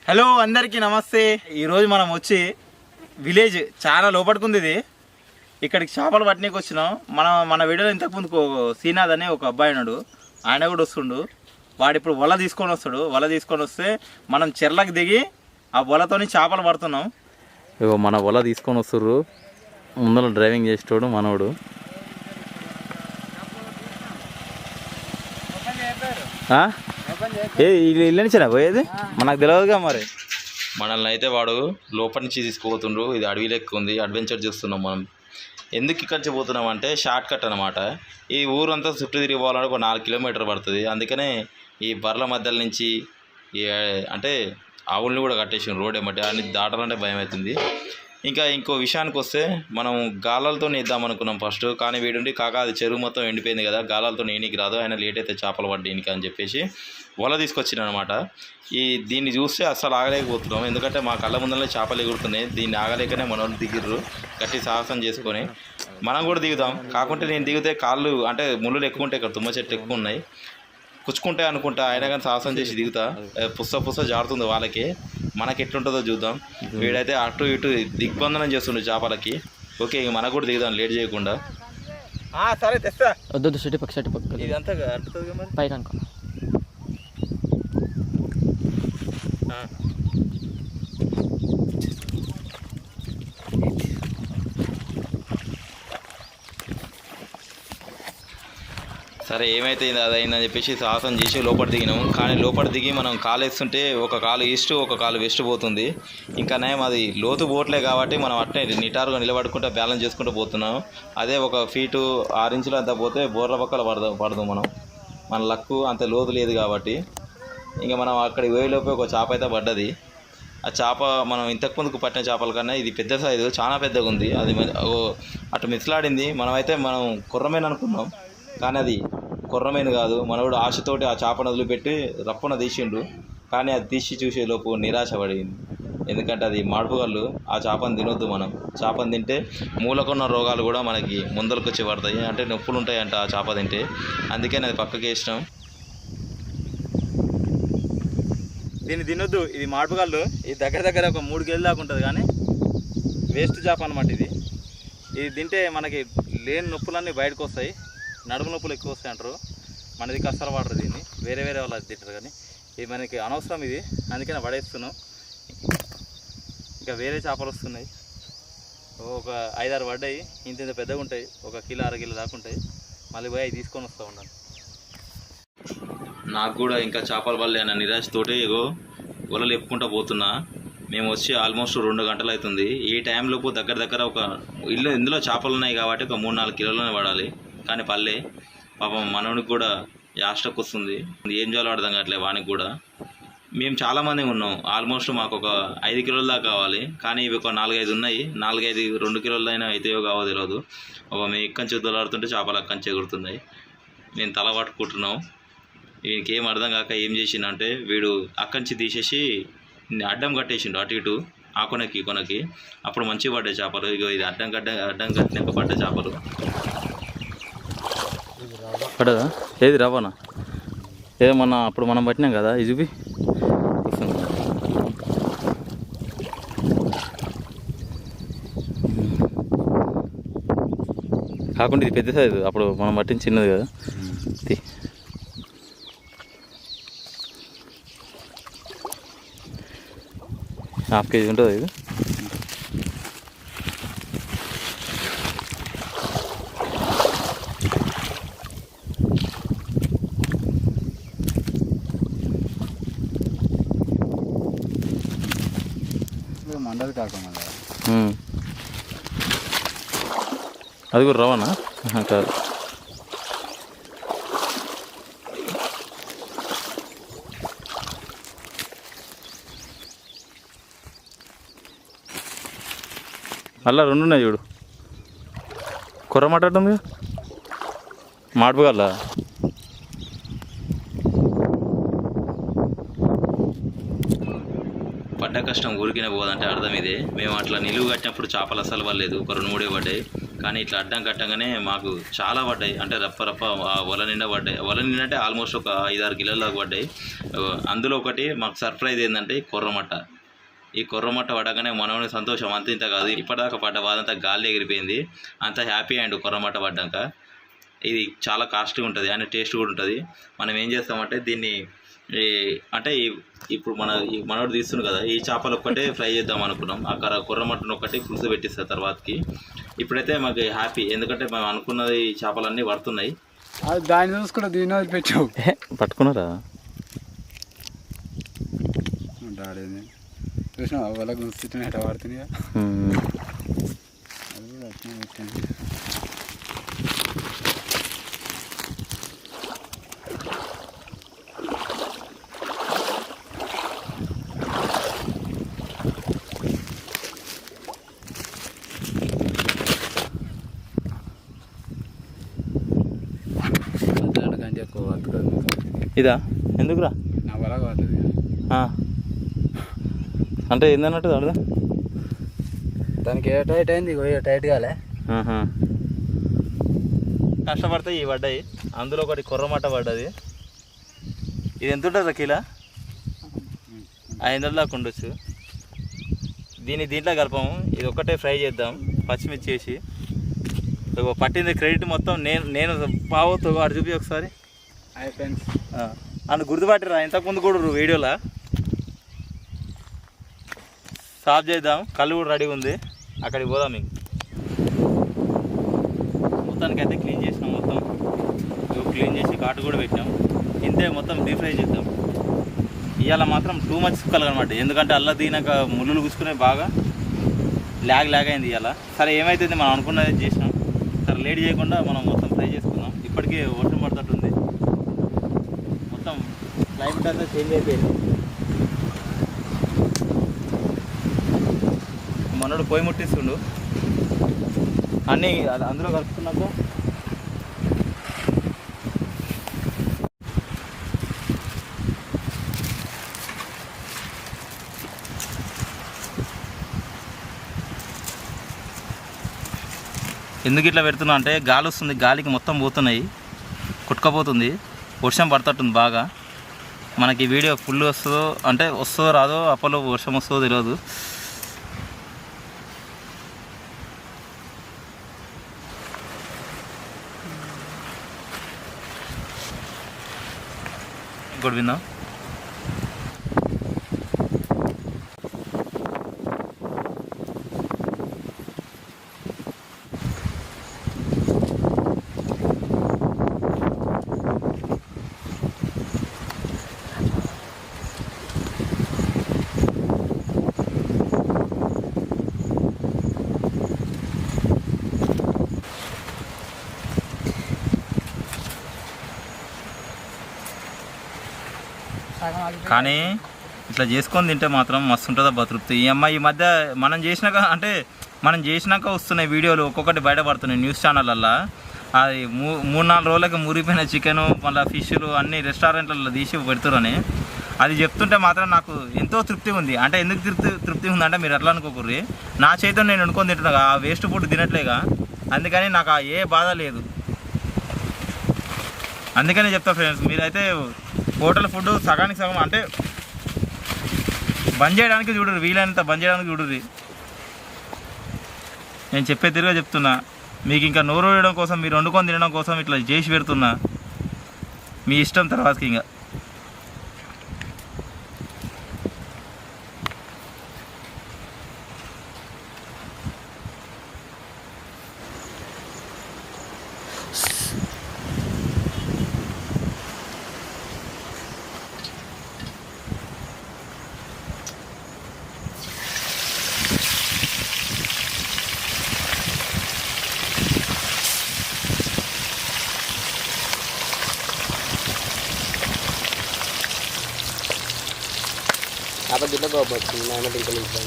Hello అందరికీ నమస్తే. ఈరోజు మనం వచ్చి విలేజ్ చాలా లోపడుకుంది. ఇది ఇక్కడికి చేపలు పట్టనీకి వచ్చినాం. మన వీడియోలో ఇంతకుముందుకు శ్రీనాథ్ అనే ఒక అబ్బాయి ఉన్నాడు, ఆయన కూడా వస్తుండు. వాడు ఇప్పుడు వల తీసుకొని వస్తాడు. వల తీసుకొని వస్తే మనం చెర్లకు దిగి ఆ వలతోని చేపలు పడుతున్నాం. ఇగో మన వల తీసుకొని వస్తుర్రు. ముందర డ్రైవింగ్ చేసేటోడు మనోడు. ఇల్లు నుంచేనా పోయేది? మనకు తెలియదుగా మరి. మనల్ని అయితే వాడు లోపల నుంచి తీసుకుపోతుండ్రు. ఇది అడవి లెక్క ఉంది, అడ్వెంచర్ చేస్తున్నాం మనం. ఎందుకు ఇక్కడి పోతున్నాం అంటే షార్ట్ కట్ అనమాట. ఈ ఊరంతా చుట్టూ తిరిగి పోవాలంటే ఒక 4 కిలోమీటర్ పడుతుంది. అందుకనే ఈ బర్ల మధ్యల నుంచి అంటే ఆవుల్ని కూడా కట్టేసిన రోడ్ ఏమంటే అన్ని దాటాలంటే భయం అవుతుంది. ఇంకా ఇంకో విషయానికి వస్తే మనం గాలాలతో ఇద్దాం అనుకున్నాం ఫస్ట్. కానీ వీడుండి కాకా అది చెరువు మొత్తం ఎండిపోయింది కదా, గాలాలతో నేనికి రాదు, ఆయన లేట్ అయితే చేపలు పడ్డానికి అని చెప్పేసి వల తీసుకొచ్చిన అనమాట. దీన్ని చూస్తే అస్సలు ఆగలేకపోతున్నాం, ఎందుకంటే మా కళ్ళ ముందరనే చేపలు ఎగురుతున్నాయి. దీన్ని ఆగలేకనే మనం దిగిర్రు గట్టి సాహసం చేసుకొని. మనం కూడా దిగుదాం, కాకుంటే నేను దిగితే కాళ్ళు అంటే ముళ్ళు ఎక్కువ ఉంటాయి, ఇక్కడ తుమ్మ చెట్లు ఎక్కువ ఉన్నాయి, పుచ్చుకుంటే అనుకుంటా. అయినా కానీ సాహసం చేసి దిగుతా. పుస్త జారుతుంది వాళ్ళకి, మనకి ఎట్లుంటుందో చూద్దాం. వీడైతే అటు ఇటు దిగ్బంధనం చేస్తుండే చేపలకి. ఓకే, ఇక మనకు కూడా దిగుదాం లేట్ చేయకుండా. సరే తెస్తా. వద్దు షటి పక్క ఇదంతా అంటుతుంది మరి పైకి అనుకో. సరే ఏమైతే అది అయిందని చెప్పేసి సాహసం చేసి లోపల దిగినాము. కానీ లోపల దిగి మనం కాలు వేస్తుంటే ఒక కాలు ఈస్ట్ ఒక కాలు వెస్ట్ పోతుంది. ఇంకా నయం అది లోతు పోవట్లే కాబట్టి మనం అట్నే నిటారుగా నిలబడుకుంటూ బ్యాలెన్స్ చేసుకుంటూ పోతున్నాం. అదే 1 ఫీటు 6 ఇంచులు అంతా పోతే బోర్ల పక్కల పడదు మనం. మన లక్కు అంత లోతు లేదు కాబట్టి. ఇంకా మనం అక్కడికి పోయేలోపే ఒక చేప అయితే పడ్డది. ఆ చేప మనం ఇంతకుముందుకు పట్టిన చేపల కన్నా ఇది పెద్ద సైజు, చాలా పెద్దగా ఉంది. అది అటు మిస్లాడింది. మనం కుర్రమైన అనుకున్నాం, కానీ అది కుర్రమైన కాదు. మనోడు ఆశతోటి ఆ చేపను వదిలిపెట్టి రప్పున తీసిండు. కానీ అది తీసి చూసేలోపు నిరాశ పడింది, ఎందుకంటే అది మాడుపుగళ్ళు. ఆ చేపను తినొద్దు మనం. చేపను తింటే మూలకున్న రోగాలు కూడా మనకి ముందరకు వచ్చి పడతాయి, అంటే నొప్పులు ఉంటాయంట ఆ చేప తింటే. అందుకే అది పక్కకే ఇష్టం. దీన్ని తినొద్దు, ఇది మాడుపుగళ్ళు. ఇది దగ్గర ఒక 3 కేజీల దాకా ఉంటుంది, కానీ వేస్ట్ చేప అనమాట. ఇది తింటే మనకి లేని నొప్పులన్నీ బయటకు వస్తాయి. నడుము నొప్పులు ఎక్కువ వస్తాయి అంటారు, మనది కష్టాలు పడరు. దీన్ని వేరే వాళ్ళు తింటారు, కానీ ఇది మనకి అనవసరం. ఇది అందుకనే పడేస్తున్నాం. ఇంకా వేరే చేపలు వస్తున్నాయి, ఒక 5-6 పడ్డాయి. ఇంత పెద్దగా ఉంటాయి, 1 కిలో 1/2 కిలో దాకా ఉంటాయి. మళ్ళీ పోయి అవి తీసుకొని వస్తూ ఉన్నాను. నాకు కూడా ఇంకా చేపలు పడలే అన్న నిరాశతోటి ఇగో వలలు ఎప్పుకుంటూ పోతున్నా. మేము వచ్చి ఆల్మోస్ట్ 2 గంటలు అవుతుంది. ఈ టైంలోపు దగ్గర ఒక ఇందులో చేపలు ఉన్నాయి కాబట్టి ఒక 3-4 కిలోలనే పడాలి, కానీ పల్లె. పాపం మనోనికి కూడా యాస్టక్ వస్తుంది, ఏం చేయాలో అర్థం కావట్లేదు వానికి కూడా. మేము చాలామంది ఉన్నాం, ఆల్మోస్ట్ మాకు ఒక 5 కిలోల దాకా కావాలి. కానీ ఇవి ఒక 4-5 ఉన్నాయి. 4-5 2 కిలోలైనా అయితేయో కావో తెలియదు. మేము ఇక్కడి నుంచి దొలాడుతుంటే చేపలు అక్కడి నుంచి ఎగురుతున్నాయి. నేను తల పట్టుకుంటున్నాం. వీనికి ఏం అర్థం కాక ఏం చేసిండంటే వీడు అక్కడి నుంచి తీసేసి అడ్డం కట్టేసిండు అటు ఇటు ఆ కొనకి ఈ కొనకి. అప్పుడు మంచిగా పడ్డాయి చేపలు. ఇగో ఇది అడ్డం కట్టినాక పడ్డ చేపలు. పడదా? ఏది రవ్వనా? ఏమన్నా అప్పుడు మనం పట్టినాం కదా, ఇది చూపి. కాకుండా ఇది పెద్ద సైజు, అప్పుడు మనం పట్టిన చిన్నది కదా. 1/2 కేజీ ఉంటుంది ఇది. మండలి కాకుండా అది కూడా రవాణా కాదు. అలా 2 ఉన్నాయి చూడు. కుర్ర మాట్లాడుతుంది మాడుపుగల్లా. పడ్డ కష్టం ఊరికినే పోదంటే అర్థం ఇదే. మేము అట్లా నిలువు కట్టినప్పుడు చేపలు అస్సలు పడలేదు, ఒక 2-3 పడ్డాయి. కానీ ఇట్లా అడ్డం కట్టంగానే మాకు చాలా పడ్డాయి. అంటే రప్ప రప్ప వల నిండా పడ్డాయి. వల నిండా అంటే ఆల్మోస్ట్ ఒక 5-6 కిలోల దాకా పడ్డాయి. అందులో ఒకటి మాకు సర్ప్రైజ్ ఏంటంటే ఈ కొర్రమట్ట. ఈ కొర్రమట్ట పడగానే మనోని సంతోషం అంత ఇంత కాదు. ఇప్పటిదాకా పడ్డ బాధంతా గాలి ఎగిరిపోయింది. అంత హ్యాపీ అండ్ కొర్రమట్ట పడ్డాక. ఇది చాలా కాస్ట్గా ఉంటుంది అండ్ టేస్ట్ కూడా ఉంటుంది. మనం ఏం చేస్తామంటే దీన్ని ఇప్పుడు మనోడు తీస్తుంది కదా, ఈ చేపలు ఒక్కటే ఫ్రై చేద్దాం అనుకున్నాం. అక్కడ కొర్రమట్టను ఒకటి పులుసు పెట్టిస్తారు తర్వాతకి. ఇప్పుడైతే మాకు హ్యాపీ, ఎందుకంటే మేము అనుకున్నది చేపలన్నీ పడుతున్నాయి. దాన్ని చూసుకుంటే దీని పెట్టావు పట్టుకున్నారా చూసినా వాళ్ళ గుర్తు ఎట్లా పడుతున్నాయా అది కూడా అట్లా పెట్టాను. ఇదా ఎందుకురా నా వల్ల కాదు అంటే ఏందన్నట్టు అడదా దానికి ఏ టైట్ అయింది టైట్ కాలే. కష్టపడితే ఇవి పడ్డాయి. అందులో ఒకటి కొర్రమట్ట పడ్డది. ఇది ఎంత ఉంటుంది కిలో? 500 దాకా ఉండొచ్చు. దీంట్లో కలపము. ఇది ఒక్కటే ఫ్రై చేద్దాం పచ్చిమిర్చి వేసి. పట్టింది క్రెడిట్ మొత్తం నేను పావుతో వాడు చూపి ఒకసారి. అందు గుర్తుపట్టిరా ఇంతకుముందు కూడా వీడియోలో. సాఫ్ చేద్దాం. కళ్ళు కూడా రెడీ ఉంది. అక్కడికి పోదాం. ఇంక మొత్తానికి అయితే క్లీన్ చేసినాం. మొత్తం క్లీన్ చేసి కాటు కూడా పెట్టాం. ఇంతే మొత్తం డీప్ ఫ్రై చేద్దాం. ఇవాళ మాత్రం టూ మచ్ సుక్కలు అనమాట. ఎందుకంటే అల్లా దీనాక ముళ్ళులు కూసుకునే బాగా లాగ్ అయింది ఇవాళ. సరే ఏమైతుంది మనం అనుకున్నది చేసినాం. సరే లేట్ చేయకుండా మనం మొత్తం ఫ్రై చేసుకుందాం. ఇప్పటికే వర్షం పడుతుంటుంది. మొత్తం క్లైమేట్ అంతా చేంజ్ అయిపోయింది. మనోడు పొయ్యి ముట్టిస్తుండు అన్నీ అందులో కలుపుకున్నాక. ఎందుకు ఇట్లా పెడుతున్నా అంటే గాలి వస్తుంది. గాలికి మొత్తం పోతున్నాయి, కుట్టుకపోతుంది. వర్షం పడుతుంటుంది బాగా. మనకి వీడియో ఫుల్ వస్తుందో రాదో, అప్పలో వర్షం వస్తుందో తెలియదు. ఇంకోటి విందాం. కానీ ఇట్లా చేసుకొని తింటే మాత్రం మస్తు ఉంటుంది అబ్బా తృప్తి. ఈ అమ్మాయి ఈ మధ్య మనం చేసినాక వస్తున్నాయి వీడియోలు, ఒక్కొక్కటి బయటపడుతున్నాయి న్యూస్ ఛానళ్ళల్లో. అది 3-4 రోజులకి మురిగిపోయిన చికెను మళ్ళీ ఫిష్లు అన్ని రెస్టారెంట్లలో తీసి పెడుతురని అది చెప్తుంటే మాత్రం నాకు ఎంతో తృప్తిగా ఉంది. అంటే ఎందుకు తృప్తి ఉందంటే మీరు ఎట్లా అనుకోకూర్రి, నా చేతితో నేను వండుకొని తింటున్నా, ఆ వేస్ట్ ఫుడ్ తినట్లేగా. అందుకని నాకు ఏ బాధ లేదు. అందుకనే చెప్తా ఫ్రెండ్స్, మీరైతే హోటల్ ఫుడ్ సగానికి సగం అంటే బంద్ చేయడానికి చూడరు, వీలైనంత బంద్ చేయడానికి చూడరు. నేను చెప్పే తిరిగా చెప్తున్నా. మీకు ఇంకా నోరు వేయడం కోసం, మీరు వండుకొని తినడం కోసం ఇట్లా చేసి పెడుతున్నా. మీ ఇష్టం తర్వాతకి ఇంకా. apa kita bawa buat sini nama tinggal itu.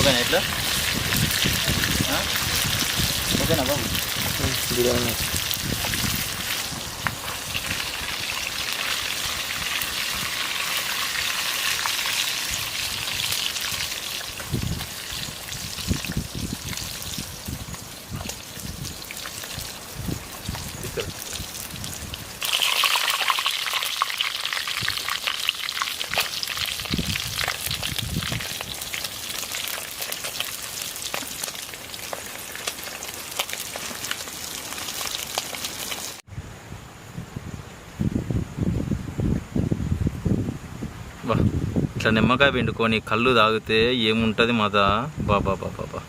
ఓకేనా ఎట్లా ఓకేనా బాబు బా ఇట్లా నిమ్మకాయ పిండుకొని కళ్ళు తాగితే ఏముంటుంది మాదా బాబా బాబా.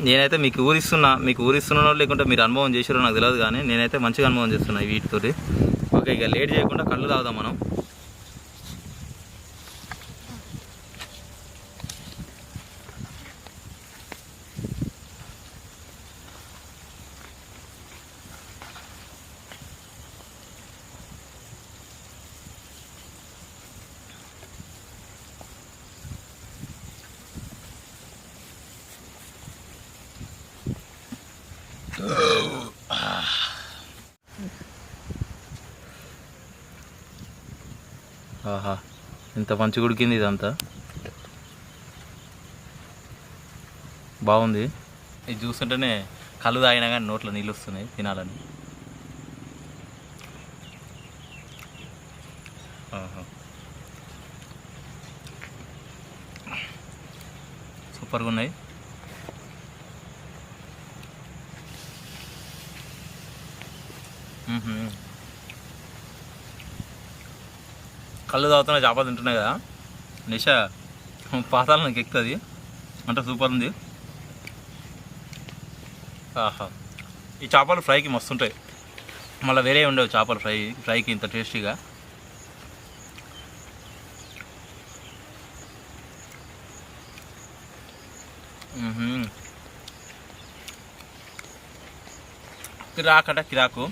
నేనైతే మీకు ఊరిస్తున్నానో లేకుంటే మీరు అనుభవం చేసారో నాకు తెలియదు, కానీ నేనైతే మంచిగా అనుభవం చేస్తున్నా వీటితోటి. ఓకే, ఇక లేట్ చేయకుండా కళ్ళు తాగుదాం మనం. ఆహా, ఇంత మంచి ఉడికింది, ఇదంతా బాగుంది. ఇది చూస్తుంటేనే కళ్ళు తాగినా కానీ నోట్లో నీళ్ళు వస్తున్నాయి తినాలని. ఆహా, సూపర్గా ఉన్నాయి. కళ్ళు తాగుతున్నా చేపలు తింటున్నాయి కదా, నిష పాతాలకు ఎక్కుతుంది అంటే సూపర్ ఉంది. ఆహా, ఈ చేపలు ఫ్రైకి మస్తుంటాయి, మళ్ళీ వేరే ఉండవు చేపలు ఫ్రైకి ఇంత టేస్టీగా. కిరాకట కిరాకు.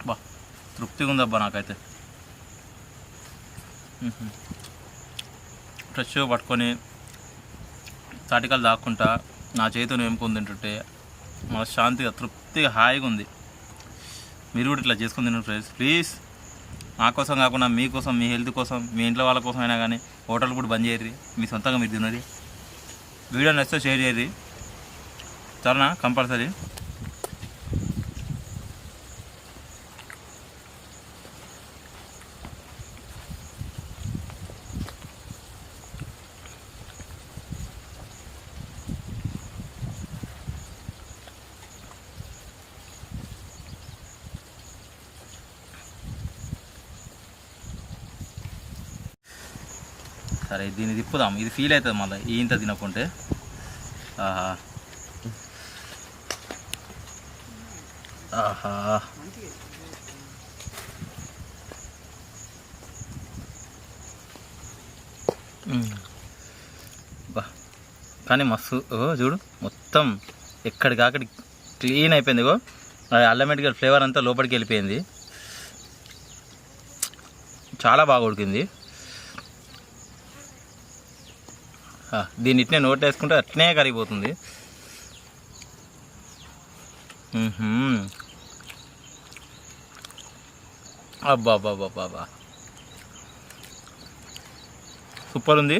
బా తృప్తిగా ఉందబ్బా నాకైతే. ఫ్రెష్గా పట్టుకొని తాటికాలు దాక్కుంటా నా చేతితో వేముకొని తింటుంటే మన శాంతిగా తృప్తిగా హాయిగా ఉంది. మీరు కూడా ఇట్లా చేసుకుని తినండి ఫ్రెండ్స్ ప్లీజ్. నా కోసం కాకుండా మీకోసం, మీ హెల్త్ కోసం, మీ ఇంట్లో వాళ్ళ కోసం అయినా కానీ హోటల్ కూడా బంద్ చేయర్రి, మీ సొంతంగా మీరు తినరి. వీడియో నచ్చితే షేర్ చేయర్రి సరేనా, కంపల్సరీ. సరే దీన్ని తిప్పుదాం, ఇది ఫీల్ అవుతుంది మళ్ళీ ఇంత తినకుంటే. ఆహా ఆహా, బా కానీ మస్తు. చూడు మొత్తం ఎక్కడికాకడి క్లీన్ అయిపోయింది. అల్లమెటికల్ ఫ్లేవర్ అంతా లోపలికి వెళ్ళిపోయింది, చాలా బాగా ఉడికింది. దీన్ని ఇట్నే నోట్ వేసుకుంటే అట్నే కరిగిపోతుంది. అబ్బా బాబా బాబా సూపర్ ఉంది.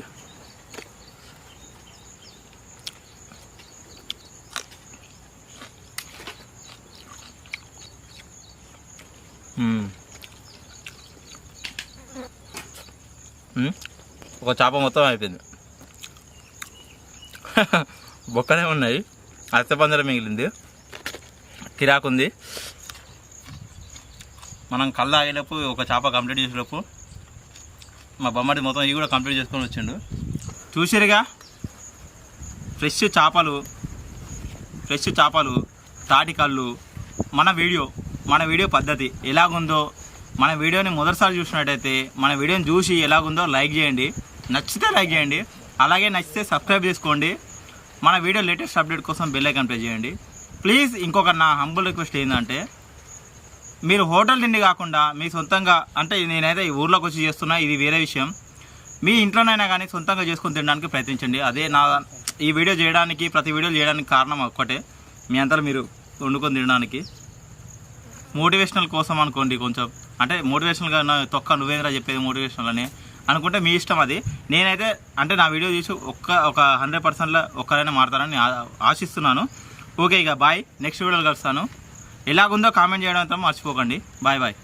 ఒక చేప మొత్తం అయిపోయింది, బొక్కనే ఉన్నాయి, అరసపంజరం మిగిలింది. కిరాకుంది. మనం కళ్ళు ఆగేలోపు ఒక చేప కంప్లీట్ చేసేలోపు మా బొమ్మడి మొత్తం ఇవి కూడా కంప్లీట్ చేసుకొని వచ్చిండు. చూసిరుగా ఫ్రెష్ చేపలు తాటి కళ్ళు. మన వీడియో పద్ధతి ఎలాగుందో, మన వీడియోని మొదటిసారి చూసినట్టయితే మన వీడియోని చూసి ఎలాగుందో లైక్ చేయండి, నచ్చితే లైక్ చేయండి, అలాగే నచ్చితే సబ్స్క్రైబ్ చేసుకోండి. మన వీడియో లేటెస్ట్ అప్డేట్ కోసం బెల్ ఐకాన్ ప్రెస్ చేయండి. ప్లీజ్ ఇంకొక నా హంబుల్ రిక్వెస్ట్ ఏంటంటే మీరు హోటల్ తిండి కాకుండా మీ సొంతంగా అంటే నేనైతే ఈ ఊర్లోకి వచ్చి చేస్తున్నా, ఇది వేరే విషయం. మీ ఇంట్లోనైనా కానీ సొంతంగా చేసుకొని తినడానికి ప్రయత్నించండి. అదే నా ఈ వీడియో చేయడానికి, ప్రతి వీడియో చేయడానికి కారణం ఒక్కటే, మీ అంతా మీరు వండుకొని తినడానికి. మోటివేషనల్ కోసం అనుకోండి కొంచెం, అంటే మోటివేషనల్గా తొక్క నువ్వేంద్రా చెప్పేది మోటివేషనల్ అని అనుకుంటే మీ ఇష్టం అది. నేనైతే అంటే నా వీడియో చూసి ఒక 100%లో ఒక్కరైనా మారుతారని ఆశిస్తున్నాను. ఓకే, ఇక బాయ్. నెక్స్ట్ వీడియోలో కలుస్తాను. ఎలాగుందో కామెంట్ చేయడం మర్చిపోకండి. Bye bye.